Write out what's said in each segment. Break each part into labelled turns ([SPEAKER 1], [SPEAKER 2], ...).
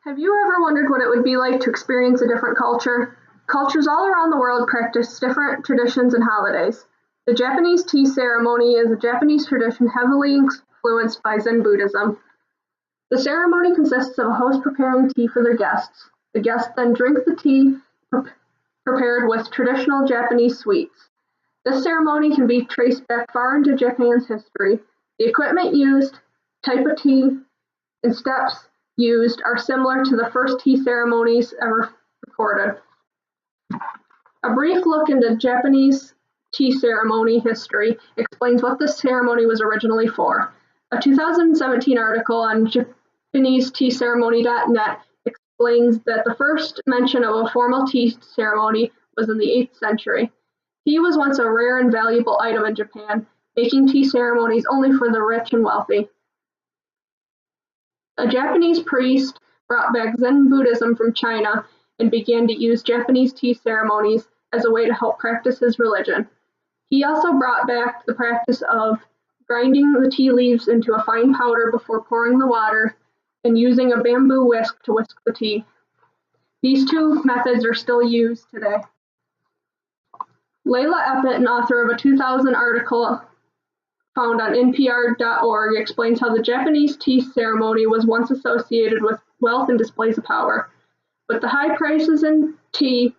[SPEAKER 1] Have you ever wondered what it would be like to experience a different culture? Cultures all around the world practice different traditions and holidays. The Japanese tea ceremony is a Japanese tradition heavily influenced by Zen Buddhism. The ceremony consists of a host preparing tea for their guests. The guests then drink the tea prepared with traditional Japanese sweets. This ceremony can be traced back far into Japan's history. The equipment used, type of tea, and steps used are similar to the first tea ceremonies ever recorded. A brief look into Japanese tea ceremony history explains what this ceremony was originally for. A 2017 article on JapaneseTeaCeremony.net explains that the first mention of a formal tea ceremony was in the 8th century. Tea was once a rare and valuable item in Japan, making tea ceremonies only for the rich and wealthy. A Japanese priest brought back Zen Buddhism from China and began to use Japanese tea ceremonies as a way to help practice his religion. He also brought back the practice of grinding the tea leaves into a fine powder before pouring the water and using a bamboo whisk to whisk the tea. These two methods are still used today. Layla Eppitt, an author of a 2000 article found on NPR.org, explains how the Japanese tea ceremony was once associated with wealth and displays of power. With the high prices in tea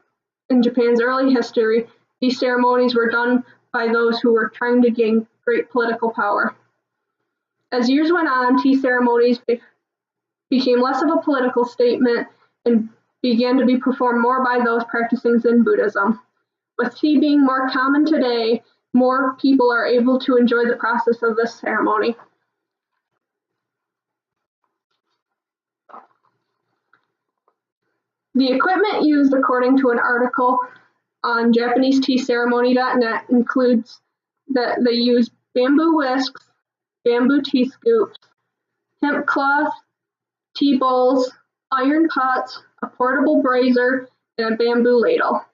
[SPEAKER 1] in Japan's early history, these ceremonies were done by those who were trying to gain great political power. As years went on, tea ceremonies became less of a political statement and began to be performed more by those practicing Zen Buddhism. With tea being more common today, more people are able to enjoy the process of this ceremony. The equipment used, according to an article on JapaneseTeaCeremony.net, includes that they use bamboo whisks, bamboo tea scoops, hemp cloth, tea bowls, iron pots, a portable brazier, and a bamboo ladle.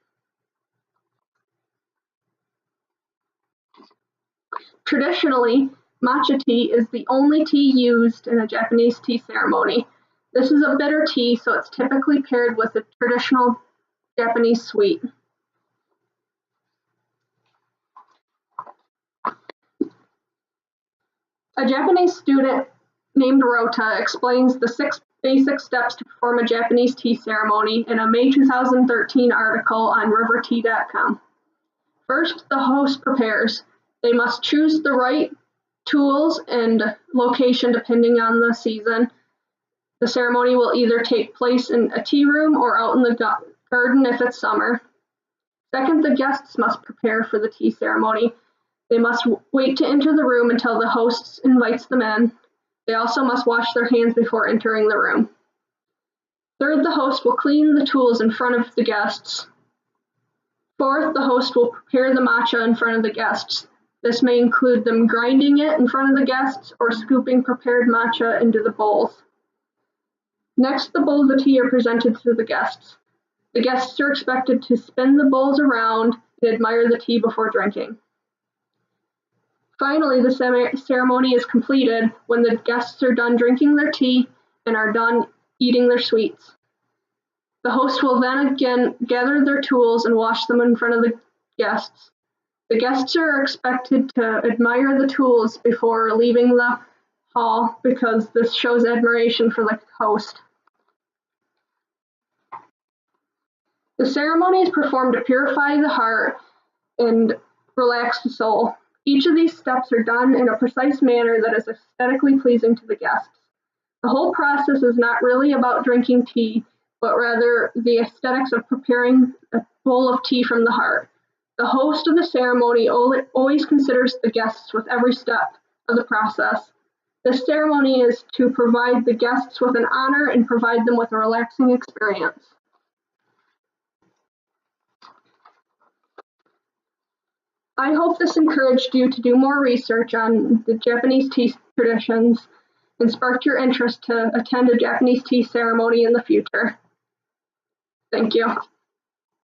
[SPEAKER 1] Traditionally, matcha tea is the only tea used in a Japanese tea ceremony. This is a bitter tea, so it's typically paired with a traditional Japanese sweet. A Japanese student named Rota explains the 6 basic steps to perform a Japanese tea ceremony in a May 2013 article on rivertea.com. First, the host prepares. They must choose the right tools and location depending on the season. The ceremony will either take place in a tea room or out in the garden if it's summer. Second, the guests must prepare for the tea ceremony. They must wait to enter the room until the host invites them in. They also must wash their hands before entering the room. Third, the host will clean the tools in front of the guests. Fourth, the host will prepare the matcha in front of the guests. This may include them grinding it in front of the guests or scooping prepared matcha into the bowls. Next, the bowls of tea are presented to the guests. The guests are expected to spin the bowls around and admire the tea before drinking. Finally, the ceremony is completed when the guests are done drinking their tea and are done eating their sweets. The host will then again gather their tools and wash them in front of the guests. The guests are expected to admire the tools before leaving the hall because this shows admiration for the host. The ceremony is performed to purify the heart and relax the soul. Each of these steps are done in a precise manner that is aesthetically pleasing to the guests. The whole process is not really about drinking tea, but rather the aesthetics of preparing a bowl of tea from the heart. The host of the ceremony always considers the guests with every step of the process. This ceremony is to provide the guests with an honor and provide them with a relaxing experience. I hope this encouraged you to do more research on the Japanese tea traditions and sparked your interest to attend a Japanese tea ceremony in the future. Thank you.